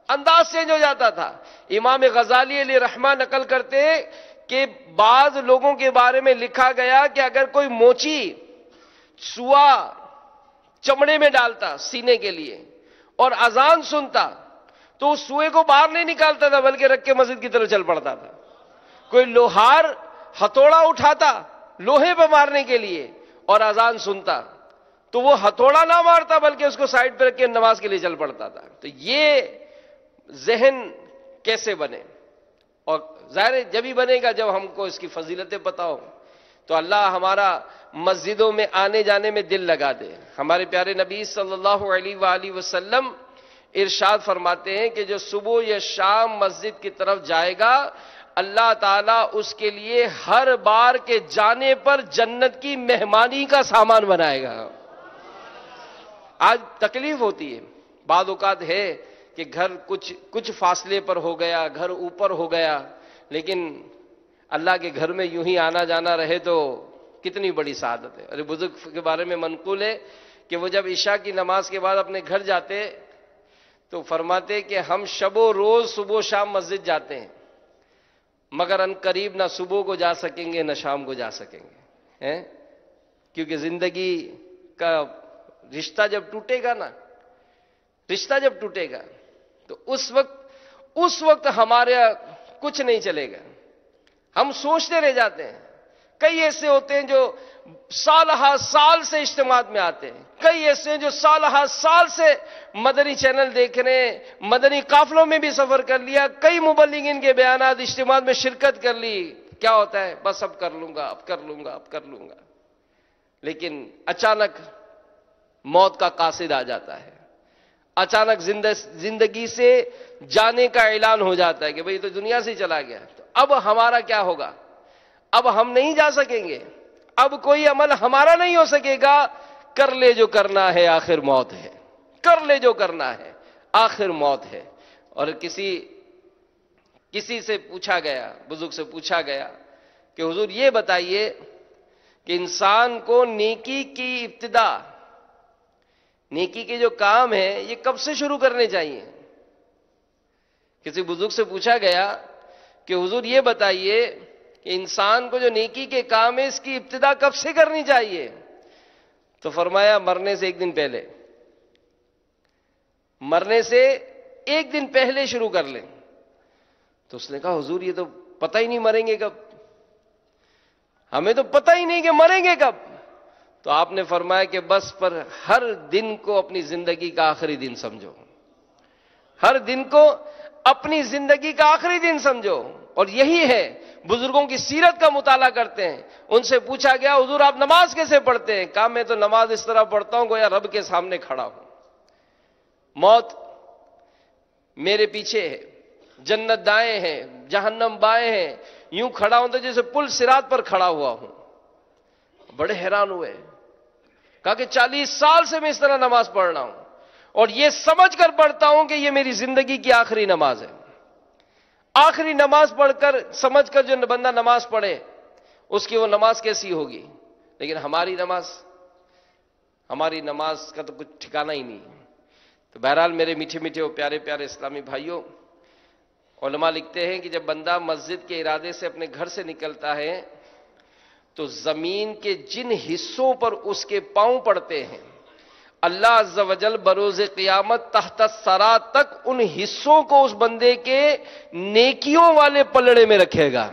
انداز چینج ہو جاتا تھا۔ امام غزالی علیہ رحمہ نقل کرتے ہیں کہ بعض لوگوں کے بارے میں لکھا گیا کہ اگر کوئی موچی سوا چمڑے میں ڈالتا سینے کے لیے اور اذان سنتا تو اس سوئے کو باہر نہیں نکالتا تھا بلکہ رکھ کے مسجد کی طرف چل پڑتا تھا۔ کوئی لوہار ہتھوڑا اٹھاتا لوہے پہ مارنے کے لیے اور اذان سنتا تو وہ ہتھوڑا نہ مارتا بلکہ اس کو سائڈ پہ رکھ کے نماز کے لیے چل پڑتا تھا۔ تو یہ ذہن کیسے بنے؟ اور ظاہر ہے جب ہی بنے گا جب ہم کو اس کی فضیلتیں پتہ ہو۔ تو اللہ ہمارا مسجدوں میں آنے جانے میں دل لگا دے۔ ہمارے پیارے نبی صلی اللہ علیہ وآلہ وسلم ارشاد فرماتے ہیں کہ جو صبح یا شام مسجد کی طرف جائے گا اللہ تعالیٰ اس کے لیے ہر بار کے جانے پر جنت کی مہمانی کا سامان بنائے گا۔ آج تکلیف ہوتی ہے، بعض اوقات ہے کہ گھر کچھ فاصلے پر ہو گیا، گھر اوپر ہو گیا، لیکن اللہ کے گھر میں یوں ہی آنا جانا رہے تو کتنی بڑی سعادت ہے۔ اور بزرگ کے بارے میں منقول ہے کہ وہ جب عشاء کی نماز کے بعد اپنے گھر جاتے تو فرماتے کہ ہم شب و روز صبح و شام مسجد جاتے ہیں مگر ان قریب نہ صبح کو جا سکیں گے نہ شام کو جا سکیں گے، کیونکہ زندگی کا رشتہ جب ٹوٹے گا نا، رشتہ جب ٹوٹے گا تو اس وقت ہمارے کچھ نہیں چلے گا، ہم سوچتے رہ جاتے ہیں۔ کئی ایسے ہوتے ہیں جو سال ہر سال سے اجتماعات میں آتے ہیں، کئی ایسے ہیں جو سال ہر سال سے مدنی چینل دیکھ رہے ہیں، مدنی قافلوں میں بھی سفر کر لیا، کئی مبلغین کے بیانات اجتماعات میں شرکت کر لی، کیا ہوتا ہے بس اب کر لوں گا، اب کر لوں گا، اب کر لوں گا، لیکن اچانک موت کا قاصد آ جاتا ہے، اچانک زندگی سے جانے کا اعلان ہو جاتا ہے کہ بھئی تو دنیا سے چلا گیا۔ تو اب ہمارا کیا ہوگا؟ اب ہم نہیں جا سکیں گے، اب کوئی عمل ہمارا نہیں ہو سکے گا۔ کر لے جو کرنا ہے آخر موت ہے، کر لے جو کرنا ہے آخر موت ہے۔ اور کسی سے پوچھا گیا، بزرگ سے پوچھا گیا کہ حضور یہ بتائیے کہ انسان کو نیکی کی ابتدا، نیکی کے جو کام ہیں یہ کب سے شروع کرنے چاہیے؟ کسی بزرگ سے پوچھا گیا کہ حضور یہ بتائیے کہ انسان کو جو نیکی کے کام ہے اس کی ابتدا کب سے کرنی چاہیے؟ تو فرمایا مرنے سے ایک دن پہلے، مرنے سے ایک دن پہلے شروع کر لیں۔ تو اس نے کہا حضور یہ تو پتہ ہی نہیں مریں گے کب، ہمیں تو پتہ ہی نہیں کہ مریں گے کب۔ تو آپ نے فرمایا کہ بس پر ہر دن کو اپنی زندگی کا آخری دن سمجھو، ہر دن کو اپنی زندگی کا آخری دن سمجھو۔ اور یہی ہے بزرگوں کی سیرت کا مطالعہ کرتے ہیں۔ ان سے پوچھا گیا حضور آپ نماز کیسے پڑھتے ہیں؟ کہا میں تو نماز اس طرح پڑھتا ہوں گویا رب کے سامنے کھڑا ہوں، موت میرے پیچھے ہے، جنت دائیں ہے، جہنم بائیں ہیں، یوں کھڑا ہوں تو جیسے پل صراط پر کھڑا ہوا ہوں۔ بڑے حیران ہوئے، کہا کہ 40 سال سے میں اس طرح نماز پڑھ رہا ہوں اور یہ سمجھ کر پڑھتا ہوں کہ یہ میری زندگی کی آخری نماز ہے۔ آخری نماز پڑھ کر سمجھ کر جو بندہ نماز پڑھے اس کی وہ نماز کیسی ہوگی، لیکن ہماری نماز کا تو کچھ ٹھکانہ ہی نہیں۔ تو بہرحال میرے میٹھے میٹھے اور پیارے پیارے اسلامی بھائیوں، علماء لکھتے ہیں کہ جب بندہ مسجد کے ارادے سے اپنے گھر سے نکلتا ہے تو زمین کے جن حصوں پر اس کے پاؤں پڑتے ہیں اللہ عز و جل بروز قیامت تحت الثری تک ان حصوں کو اس بندے کے نیکیوں والے پلڑے میں رکھے گا۔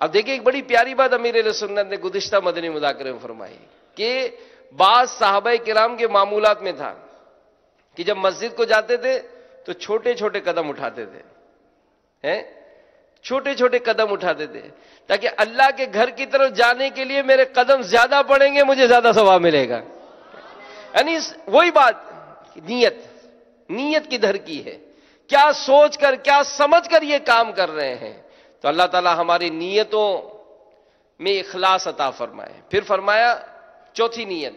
اب دیکھیں ایک بڑی پیاری بات امیر اہل سنت نے گزشتہ مدنی مذاکرے میں فرمائی کہ بعض صحابہ کرام کے معمولات میں تھا کہ جب مسجد کو جاتے تھے تو چھوٹے چھوٹے قدم اٹھاتے تھے، چھوٹے چھوٹے قدم اٹھاتے تھے تاکہ اللہ کے گھر کی طرف جانے کے لیے میرے قدم زیادہ پڑیں گے، مجھے زیادہ ثواب ملے گا۔ یعنی وہی بات نیت کی دھر کی ہے، کیا سوچ کر کیا سمجھ کر یہ کام کر رہے ہیں۔ تو اللہ تعالی ہماری نیتوں میں اخلاص عطا فرمائے۔ پھر فرمایا چوتھی نیت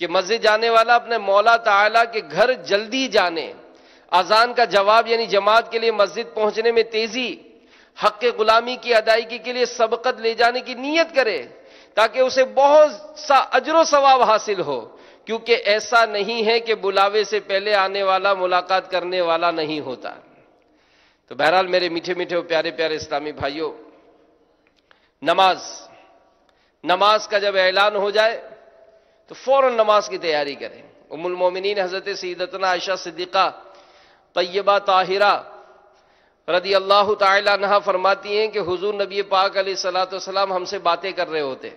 کہ مسجد جانے والا اپنے مولا تعالیٰ کے گھر جلدی جانے، اذان کا جواب یعنی جماعت کے لیے مسجد پہنچنے میں تیزی، حق غلامی کی ادائیگی کے لیے سبقت لے جانے کی نیت کرے تاکہ اسے بہت سا اجر و ثواب حاصل ہو، کیونکہ ایسا نہیں ہے کہ بلاوے سے پہلے آنے والا ملاقات کرنے والا نہیں ہوتا۔ تو بہرحال میرے میٹھے میٹھے پیارے پیارے اسلامی بھائیوں، نماز کا جب اعلان ہو جائے تو فوراً نماز کی تیاری کریں۔ ام المومنین حضرت سیدتنا عائشہ صدیقہ طیبہ طاہرہ رضی اللہ تعالی عنہا فرماتی ہیں کہ حضور نبی پاک علیہ الصلوۃ والسلام ہم سے باتیں کر رہے ہوتے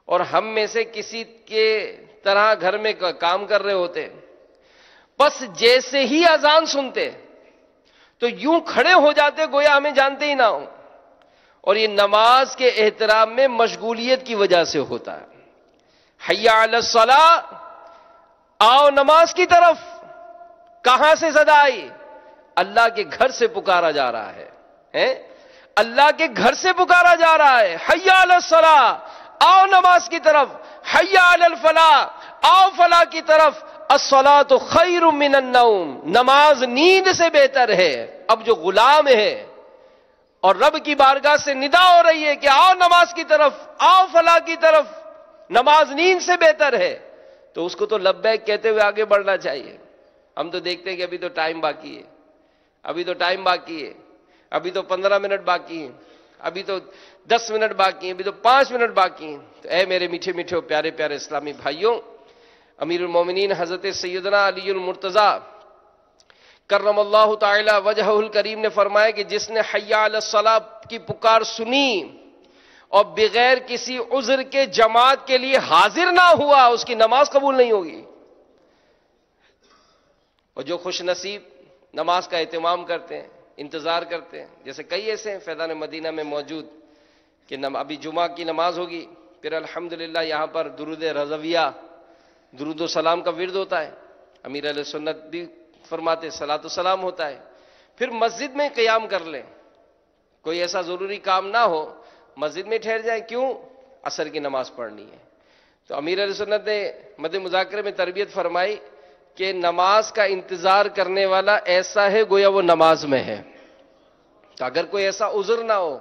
اور ہم میں سے کسی کے طرح گھر میں کام کر رہے ہوتے، بس جیسے ہی اذان سنتے تو یوں کھڑے ہو جاتے گویا ہمیں جانتے ہی نہ ہوں، اور یہ نماز کے احترام میں مشغولیت کی وجہ سے ہوتا ہے۔ حی علی الصلاۃ، آؤ نماز کی طرف، کہاں سے صدا آئی؟ اللہ کے گھر سے پکارا جا رہا ہے، اللہ کے گھر سے پکارا جا رہا ہے۔ حی علی الصلاۃ، آؤ نماز کی طرف، حی علی الفلاح، آؤ فلاح کی طرف، الصلاۃ خیر من النوم، نماز نیند سے بہتر ہے۔ اب جو غلام ہے اور رب کی بارگاہ سے ندا ہو رہی ہے کہ آؤ نماز کی طرف، آؤ فلاح کی طرف، نماز نیند سے بہتر ہے، تو اس کو تو لبیک کہتے ہوئے آگے بڑھنا چاہیے۔ ہم تو دیکھتے ہیں کہ ابھی تو ٹائم باقی ہے، ابھی تو ٹائم باقی ہے، ابھی تو 15 منٹ باقی ہیں، ابھی تو 10 منٹ باقی ہیں، ابھی تو 5 منٹ باقی ہیں۔ تو اے میرے میٹھے میٹھے پیارے پیارے اسلامی بھائیوں، امیر المومنین حضرت سیدنا علی المرتضیٰ کرم اللہ تعالی وجہہ الکریم نے فرمایا کہ جس نے حی علی الصلاۃ کی پکار سنی اور بغیر کسی عذر کے جماعت کے لیے حاضر نہ ہوا، اس کی نماز قبول نہیں ہوگی۔ اور جو خوش نصیب نماز کا اہتمام کرتے ہیں، انتظار کرتے ہیں، جیسے کئی ایسے ہیں فیضان مدینہ میں موجود کہ ابھی جمعہ کی نماز ہوگی، پھر الحمدللہ یہاں پر درود رضویہ، درود و سلام کا ورد ہوتا ہے، امیر علیہ سنت بھی فرماتے صلاۃ و سلام ہوتا ہے، پھر مسجد میں قیام کر لیں، کوئی ایسا ضروری کام نہ ہو مسجد میں ٹھہر جائیں، کیوں؟ عصر کی نماز پڑھنی ہے۔ تو امیر علیہ سنت نے مد مذاکرے میں تربیت فرمائی کہ نماز کا انتظار کرنے والا ایسا ہے گویا وہ نماز میں ہے۔ تو اگر کوئی ایسا عذر نہ ہو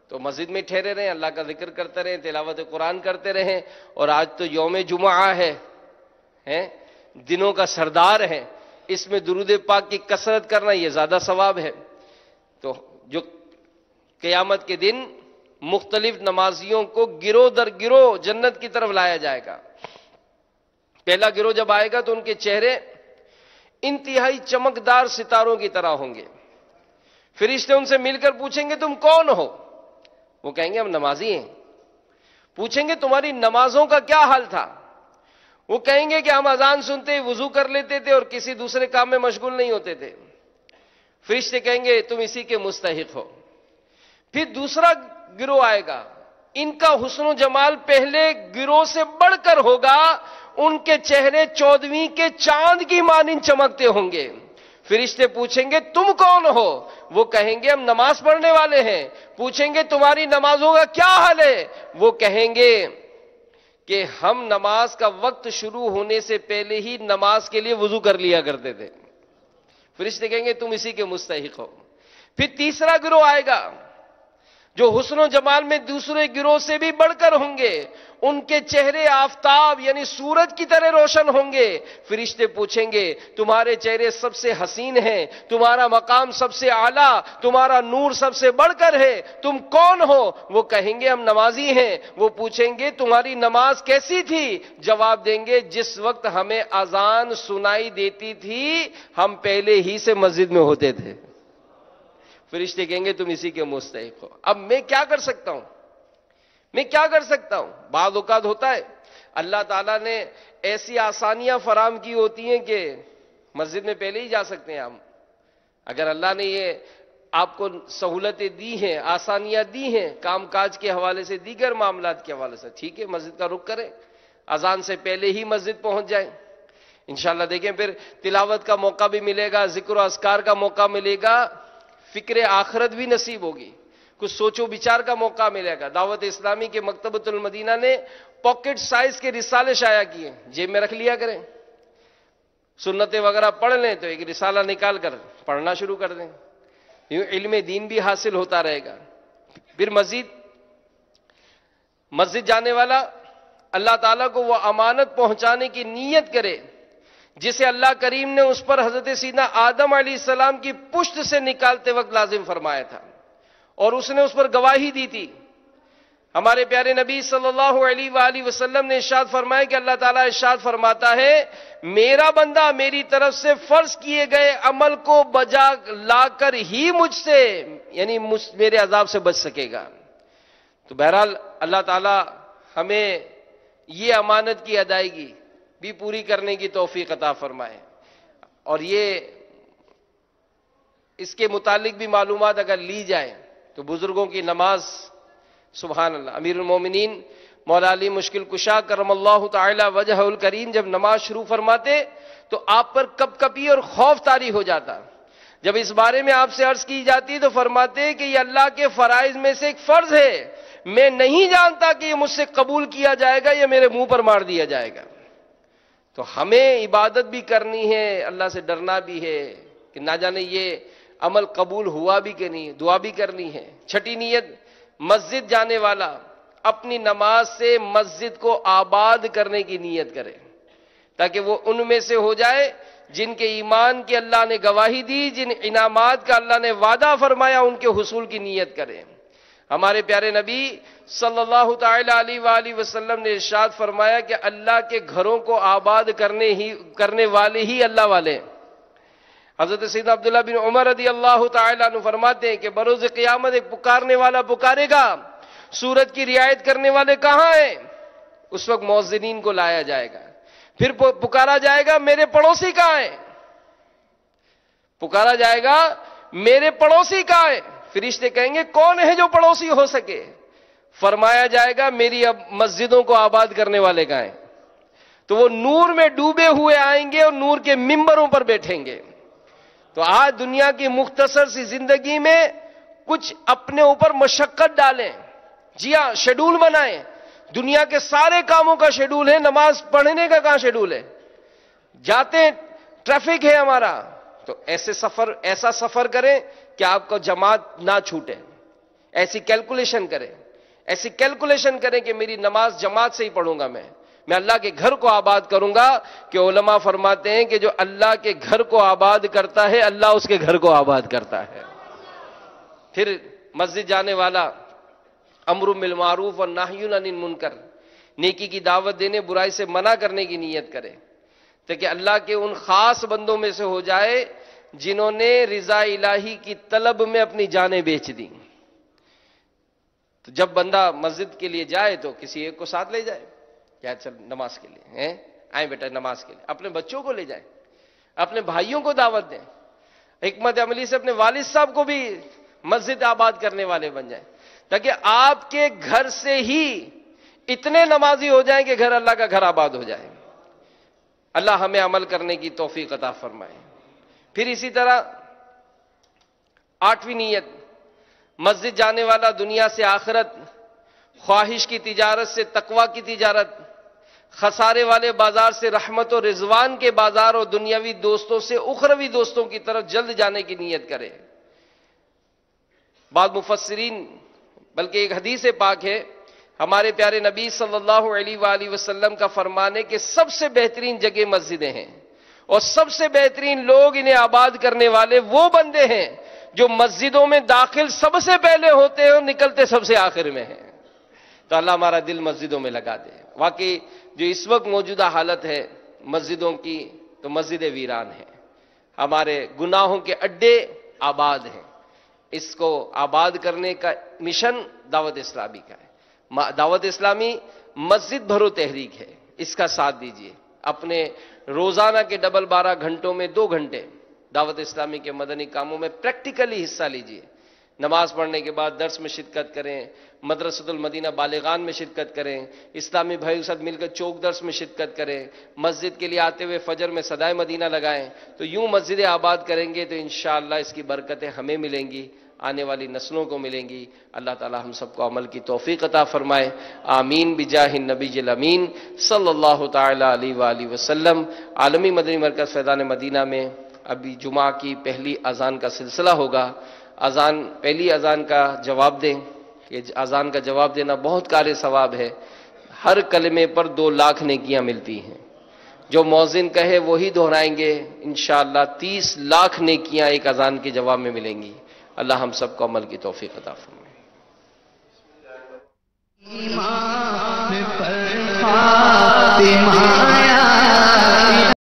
تو مسجد میں ٹھہرے رہیں، اللہ کا ذکر کرتے رہیں، تلاوت قرآن کرتے رہیں، اور آج تو یوم جمعہ ہے، دنوں کا سردار ہے، اس میں درود پاک کی کثرت کرنا یہ زیادہ ثواب ہے۔ تو جو قیامت کے دن مختلف نمازیوں کو گروہ در گروہ جنت کی طرف لایا جائے گا۔ پہلا گروہ جب آئے گا تو ان کے چہرے انتہائی چمکدار ستاروں کی طرح ہوں گے۔ فرشتے ان سے مل کر پوچھیں گے تم کون ہو؟ وہ کہیں گے ہم نمازی ہیں۔ پوچھیں گے تمہاری نمازوں کا کیا حال تھا؟ وہ کہیں گے کہ ہم اذان سنتے وضو کر لیتے تھے اور کسی دوسرے کام میں مشغول نہیں ہوتے تھے۔ فرشتے کہیں گے تم اسی کے مستحق ہو۔ پھر دوسرا گروہ آئے گا، ان کا حسن و جمال پہلے گروہ سے بڑھ کر ہوگا، ان کے چہرے 14ویں کے چاند کی مانند چمکتے ہوں گے۔ فرشتے پوچھیں گے تم کون ہو؟ وہ کہیں گے ہم نماز پڑھنے والے ہیں۔ پوچھیں گے تمہاری نمازوں کا کیا حال ہے؟ وہ کہیں گے کہ ہم نماز کا وقت شروع ہونے سے پہلے ہی نماز کے لیے وضو کر لیا کرتے تھے۔ فرشتے کہیں گے تم اسی کے مستحق ہو۔ پھر تیسرا گروہ آئے گا جو حسن و جمال میں دوسرے گروہ سے بھی بڑھ کر ہوں گے، ان کے چہرے آفتاب یعنی سورج کی طرح روشن ہوں گے۔ فرشتے پوچھیں گے تمہارے چہرے سب سے حسین ہیں، تمہارا مقام سب سے اعلیٰ، تمہارا نور سب سے بڑھ کر ہے، تم کون ہو؟ وہ کہیں گے ہم نمازی ہیں۔ وہ پوچھیں گے تمہاری نماز کیسی تھی؟ جواب دیں گے جس وقت ہمیں اذان سنائی دیتی تھی ہم پہلے ہی سے مسجد میں ہوتے تھے۔ فرشتے کہیں گے تم اسی کے مستحق ہو۔ اب میں کیا کر سکتا ہوں؟ میں کیا کر سکتا ہوں؟ بعض اوقات ہوتا ہے اللہ تعالیٰ نے ایسی آسانیاں فراہم کی ہوتی ہیں کہ مسجد میں پہلے ہی جا سکتے ہیں ہم۔ اگر اللہ نے یہ آپ کو سہولتیں دی ہیں، آسانیاں دی ہیں کام کاج کے حوالے سے، دیگر معاملات کے حوالے سے، ٹھیک ہے مسجد کا رخ کریں، اذان سے پہلے ہی مسجد پہنچ جائیں۔ انشاءاللہ دیکھیں پھر تلاوت کا موقع بھی ملے گا، ذکر و اذکار کا موقع ملے گا، فکر آخرت بھی نصیب ہوگی۔ کچھ سوچو بچار کا موقع ملے گا. دعوت اسلامی کے مکتبۃ المدینہ نے پاکٹ سائز کے رسالے شائع کیے, جیب میں رکھ لیا کریں, سنتیں وغیرہ پڑھ لیں تو ایک رسالہ نکال کر پڑھنا شروع کر دیں, یوں علم دین بھی حاصل ہوتا رہے گا. پھر مسجد جانے والا اللہ تعالیٰ کو وہ امانت پہنچانے کی نیت کرے جسے اللہ کریم نے اس پر حضرت سیدنا آدم علیہ السلام کی پشت سے نکالتے وقت لازم فرمایا تھا, اور اس نے اس پر گواہی دی تھی. ہمارے پیارے نبی صلی اللہ علیہ وآلہ وسلم نے ارشاد فرمایا کہ اللہ تعالیٰ ارشاد فرماتا ہے, میرا بندہ میری طرف سے فرض کیے گئے عمل کو بجا لا کر ہی مجھ سے یعنی میرے عذاب سے بچ سکے گا. تو بہرحال اللہ تعالیٰ ہمیں یہ امانت کی ادائیگی بھی پوری کرنے کی توفیق عطا فرمائے. اور یہ اس کے متعلق بھی معلومات اگر لی جائے تو بزرگوں کی نماز, سبحان اللہ, امیر المومنین مولا علی مشکل کشا کرم اللہ تعالی وجہ الکریم جب نماز شروع فرماتے تو آپ پر کپ کپی اور خوف طاری ہو جاتا. جب اس بارے میں آپ سے عرض کی جاتی تو فرماتے کہ یہ اللہ کے فرائض میں سے ایک فرض ہے, میں نہیں جانتا کہ یہ مجھ سے قبول کیا جائے گا یا میرے منہ پر مار دیا جائے گا. تو ہمیں عبادت بھی کرنی ہے, اللہ سے ڈرنا بھی ہے کہ نہ جانے یہ عمل قبول ہوا بھی کہ نہیں, دعا بھی کرنی ہے. چھٹی نیت, مسجد جانے والا اپنی نماز سے مسجد کو آباد کرنے کی نیت کرے تاکہ وہ ان میں سے ہو جائے جن کے ایمان کی اللہ نے گواہی دی, جن انعامات کا اللہ نے وعدہ فرمایا ان کے حصول کی نیت کرے. ہمارے پیارے نبی صلی اللہ تعالی علیہ وآلہ وسلم نے ارشاد فرمایا کہ اللہ کے گھروں کو آباد کرنے والے ہی اللہ والے. حضرت سیدنا عبداللہ بن عمر رضی اللہ تعالیٰ عنہ فرماتے ہیں کہ بروز قیامت ایک پکارنے والا پکارے گا, سورج کی رعایت کرنے والے کہاں ہیں؟ اس وقت مؤذنین کو لایا جائے گا. پھر پکارا جائے گا میرے پڑوسی کہاں ہیں؟ پکارا جائے گا میرے پڑوسی کہاں ہیں؟ فرشتے کہیں گے کون ہے جو پڑوسی ہو سکے؟ فرمایا جائے گا میری اب مسجدوں کو آباد کرنے والے کہاں ہیں؟ تو وہ نور میں ڈوبے ہوئے آئیں گے اور نور کے ممبروں پر بیٹھیں گے. تو آج دنیا کی مختصر سی زندگی میں کچھ اپنے اوپر مشقت ڈالیں, جی ہاں شیڈول بنائیں. دنیا کے سارے کاموں کا شیڈول ہے, نماز پڑھنے کا کہاں شیڈول ہے؟ جاتے ہیں ٹریفک ہے ہمارا, تو ایسا سفر کریں کہ آپ کو جماعت نہ چھوٹے. ایسی کیلکولیشن کریں کہ میری نماز جماعت سے ہی پڑھوں گا, میں اللہ کے گھر کو آباد کروں گا. کہ علماء فرماتے ہیں کہ جو اللہ کے گھر کو آباد کرتا ہے اللہ اس کے گھر کو آباد کرتا ہے. پھر مسجد جانے والا امر بالمعروف اور نہی عن المنکر, نیکی کی دعوت دینے برائی سے منع کرنے کی نیت کرے تاکہ اللہ کے ان خاص بندوں میں سے ہو جائے جنہوں نے رضا الہی کی طلب میں اپنی جانیں بیچ دی. تو جب بندہ مسجد کے لیے جائے تو کسی ایک کو ساتھ لے جائے, یا چل نماز کے لیے آئیں بیٹا نماز کے لیے, اپنے بچوں کو لے جائیں, اپنے بھائیوں کو دعوت دیں. حکمت عملی سے اپنے والد صاحب کو بھی مسجد آباد کرنے والے بن جائیں تاکہ آپ کے گھر سے ہی اتنے نمازی ہو جائیں کہ گھر اللہ کا گھر آباد ہو جائے. اللہ ہمیں عمل کرنے کی توفیق عطا فرمائے. پھر اسی طرح 8ویں نیت, مسجد جانے والا دنیا سے آخرت, خواہش کی تجارت سے تقوی کی تجارت, خسارے والے بازار سے رحمت و رضوان کے بازار اور دنیاوی دوستوں سے اخروی دوستوں کی طرف جلد جانے کی نیت کرے. بعض مفسرین, بلکہ ایک حدیث پاک ہے ہمارے پیارے نبی صلی اللہ علیہ وآلہ وسلم کا فرمان ہے کہ سب سے بہترین جگہ مسجدیں ہیں اور سب سے بہترین لوگ انہیں آباد کرنے والے وہ بندے ہیں جو مسجدوں میں داخل سب سے پہلے ہوتے ہیں اور نکلتے سب سے آخر میں ہیں. تو اللہ ہمارا دل مسجدوں میں لگا دے. واقعی جو اس وقت موجودہ حالت ہے مسجدوں کی, تو مسجد ویران ہے. ہمارے گناہوں کے اڈے آباد ہیں. اس کو آباد کرنے کا مشن دعوت اسلامی کا ہے. دعوت اسلامی مسجد بھرو تحریک ہے, اس کا ساتھ دیجیے. اپنے روزانہ کے ڈبل 12 گھنٹوں میں 2 گھنٹے دعوت اسلامی کے مدنی کاموں میں پریکٹیکلی حصہ لیجیے. نماز پڑھنے کے بعد درس میں شرکت کریں, مدرسۃ المدینہ بالغان میں شرکت کریں, اسلامی بھائیوں کے ساتھ مل کر چوک درس میں شرکت کریں, مسجد کے لیے آتے ہوئے فجر میں صدائے مدینہ لگائیں. تو یوں مسجدیں آباد کریں گے تو انشاءاللہ اس کی برکتیں ہمیں ملیں گی, آنے والی نسلوں کو ملیں گی۔ اللہ تعالی ہم سب کو عمل کی توفیق عطا فرمائے، آمین بجاہ النبی الامین صلی اللہ تعالی علیہ وآلہ وسلم۔ عالمی مدنی مرکز فیضان مدینہ میں ابھی جمعہ کی پہلی اذان کا سلسلہ ہوگا۔ پہلی اذان کا جواب دیں، یہ اذان کا جواب دینا بہت کار ثواب ہے، ہر کلمے پر 2 لاکھ نیکیاں ملتی ہیں، جو مؤذن کہے وہی دہرائیں گے، انشاءاللہ 30 لاکھ نیکیاں ایک اذان کے جواب میں ملیں گی۔ اللہ ہم سب کو عمل کی توفیق عطا فرمائے۔ ایمان پر خاتمہ